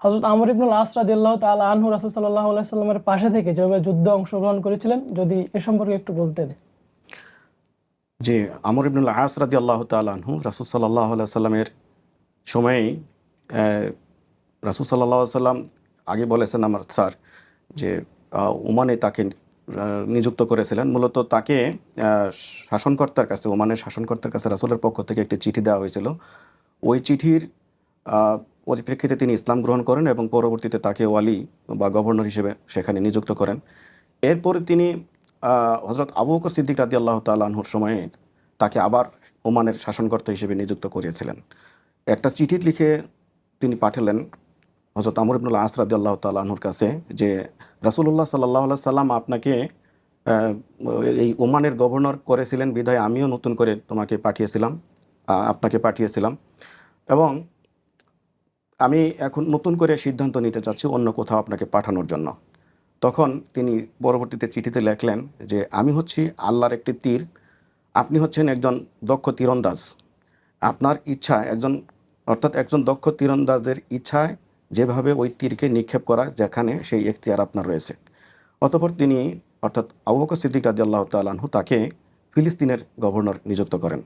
হযরত আমর ইবনুল আস রাদিয়াল্লাহু তাআলা আনহু রাসূল সাল্লাল্লাহু আলাইহি সাল্লামের পাশে থেকে যেভাবে যুদ্ধে অংশগ্রহণ করেছিলেন, যদি এ সম্পর্কে একটু বলতেন। যে আমর ইবনুল আস রাদিয়াল্লাহু তাআলা আনহু রাসূল সাল্লাল্লাহু আলাইহি সাল্লামের সময়েই রাসূল সাল্লাল্লাহু আলাইহি সাল্লাম আগে বলেছেন আমার স্যার যে ওমানে তাকে নিযুক্ত করেছিলেন। মূলত তাকে শাসনকর্তার কাছে, ওমানের শাসনকর্তার কাছে রাসূলের পক্ষ থেকে একটি চিঠি দেওয়া হয়েছিল। ওই চিঠির পরিপ্রেক্ষিতে তিনি ইসলাম গ্রহণ করেন এবং পরবর্তীতে তাকে ওয়ালি বা গভর্নর হিসেবে সেখানে নিযুক্ত করেন। এরপরে তিনি হযরত আবু বকর সিদ্দিক রাদিয়াল্লাহু তাআলা আনহুর সময়ে তাকে আবার ওমানের শাসনকর্তা হিসেবে নিযুক্ত করিয়েছিলেন। একটা চিঠি লিখে তিনি পাঠালেন হযরত আমর ইবনুল আস রাদিয়াল্লাহু তাআলা আনহুর কাছে যে রাসূলুল্লাহ সাল্লাল্লাহু আলাইহি সাল্লাম আপনাকে এই ওমানের গভর্নর করেছিলেন বিধায় আমিও নতুন করে আপনাকে পাঠিয়েছিলাম এবং আমি এখন নতুন করে সিদ্ধান্ত নিতে চাচ্ছি অন্য কোথাও আপনাকে পাঠানোর জন্য। তখন তিনি পরবর্তীতে চিঠিতে লেখলেন যে আমি হচ্ছি আল্লাহর একটি তীর, আপনি হচ্ছেন একজন দক্ষ তীরন্দাজ। আপনার ইচ্ছা একজন দক্ষ তীরন্দাজের ইচ্ছায় যেভাবে ওই তীরকে নিক্ষেপ করা যেখানে সেই এখতিয়ার আপনার রয়েছে। অতঃপর তিনি অর্থাৎ আবু বকর সিদ্দিক রাদিয়াল্লাহু তাআলা আনহু তাকে ফিলিস্তিনের গভর্নর নিযুক্ত করেন।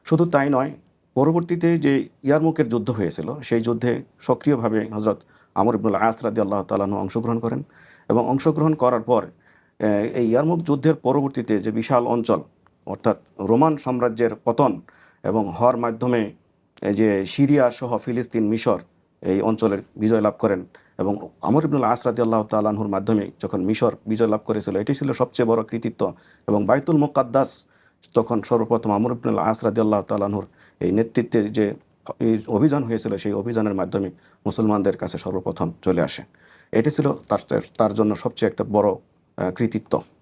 শুধু তাই নয়, পরবর্তীতে যে ইয়ারমুকের যুদ্ধ হয়েছিল সেই যুদ্ধে সক্রিয়ভাবে হযরত আমর ইবনুল আস রাদিয়াল্লাহু তাআলা আনহু অংশগ্রহণ করেন এবং অংশগ্রহণ করার পর এই ইয়ারমুক যুদ্ধের পরবর্তীতে যে বিশাল অঞ্চল অর্থাৎ রোমান সাম্রাজ্যের পতন এবং হওয়ার মাধ্যমে এই যে সিরিয়া সহ ফিলিস্তিন, মিশর এই অঞ্চলের বিজয় লাভ করেন এবং আমর ইবনুল আস রাদিয়াল্লাহু তাআলা আনহুর মাধ্যমে যখন মিশর বিজয় লাভ করেছিল, এটি ছিল সবচেয়ে বড় কৃতিত্ব এবং বাইতুল মুকাদ্দাস তখন সর্বপ্রথম আমর ইবনুল আস রাদিয়াল্লাহু তাআলা আনহুর এই নেতৃত্বে যে অভিযান হয়েছিল সেই অভিযানের মাধ্যমে মুসলমানদের কাছে সর্বপ্রথম চলে আসে। এটি ছিল তার জন্য সবচেয়ে একটা বড় কৃতিত্ব।